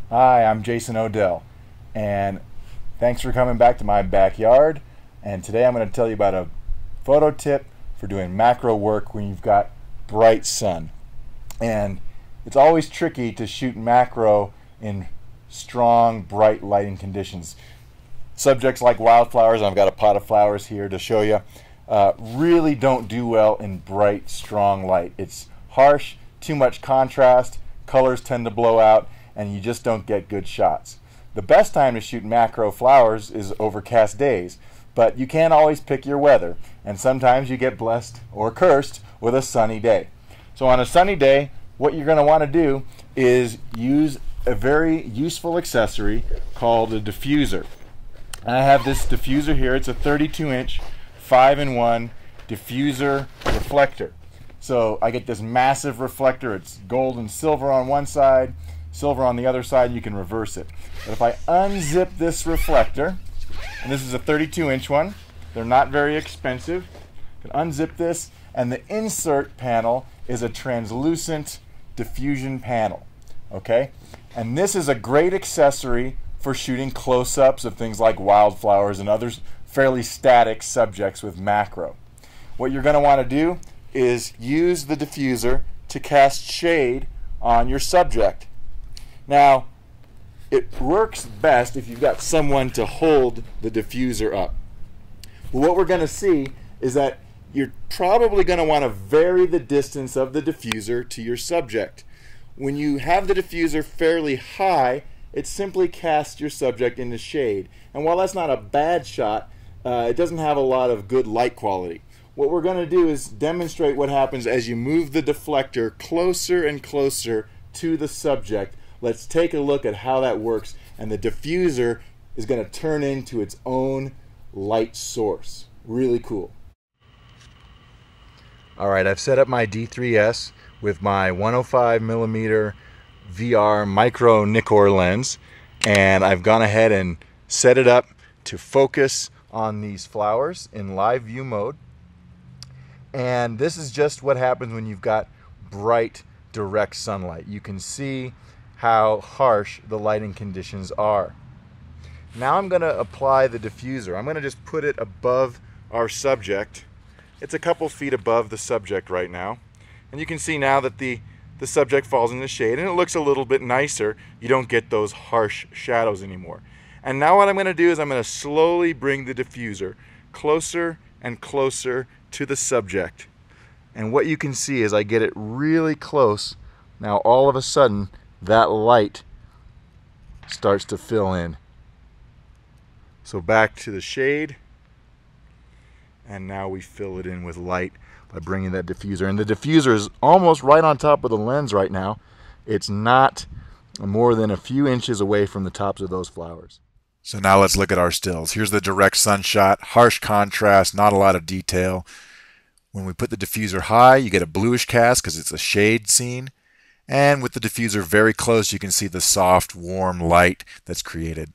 Hi, I'm Jason Odell, and thanks for coming back to my backyard. And today I'm going to tell you about a photo tip for doing macro work when you've got bright sun. And it's always tricky to shoot macro in strong, bright lighting conditions. Subjects like wildflowers, and I've got a pot of flowers here to show you, really don't do well in bright, strong light. It's harsh, too much contrast, colors tend to blow out, and you just don't get good shots. The best time to shoot macro flowers is overcast days, but you can't always pick your weather, and sometimes you get blessed or cursed with a sunny day. So on a sunny day, what you're going to want to do is use a very useful accessory called a diffuser. I have this diffuser here. It's a 32-inch 5-in-1 diffuser reflector. So I get this massive reflector. It's gold and silver on one side, silver on the other side. You can reverse it. But if I unzip this reflector, and this is a 32-inch one, they're not very expensive. You can unzip this, and the insert panel is a translucent diffusion panel. Okay? And this is a great accessory for shooting close-ups of things like wildflowers and other fairly static subjects with macro. What you're going to want to do is use the diffuser to cast shade on your subject. Now, it works best if you've got someone to hold the diffuser up. But what we're going to see is that you're probably going to want to vary the distance of the diffuser to your subject. When you have the diffuser fairly high, it simply casts your subject into shade. And while that's not a bad shot, it doesn't have a lot of good light quality. What we're going to do is demonstrate what happens as you move the deflector closer and closer to the subject. Let's take a look at how that works, and the diffuser is going to turn into its own light source. Really cool. Alright, I've set up my D3S with my 105mm VR micro Nikkor lens, and I've gone ahead and set it up to focus on these flowers in live view mode. And this is just what happens when you've got bright, direct sunlight. You can see how harsh the lighting conditions are. Now I'm going to apply the diffuser. I'm going to just put it above our subject. It's a couple feet above the subject right now. And you can see now that the subject falls in the shade, and it looks a little bit nicer. You don't get those harsh shadows anymore. And now what I'm going to do is I'm going to slowly bring the diffuser closer and closer to the subject. And what you can see is I get it really close. Now all of a sudden that light starts to fill in. So back to the shade, and now we fill it in with light by bringing that diffuser. And the diffuser is almost right on top of the lens right now. It's not more than a few inches away from the tops of those flowers. So now let's look at our stills. Here's the direct sun shot, harsh contrast, not a lot of detail. When we put the diffuser high, you get a bluish cast because it's a shade scene. And with the diffuser very close, you can see the soft, warm light that's created.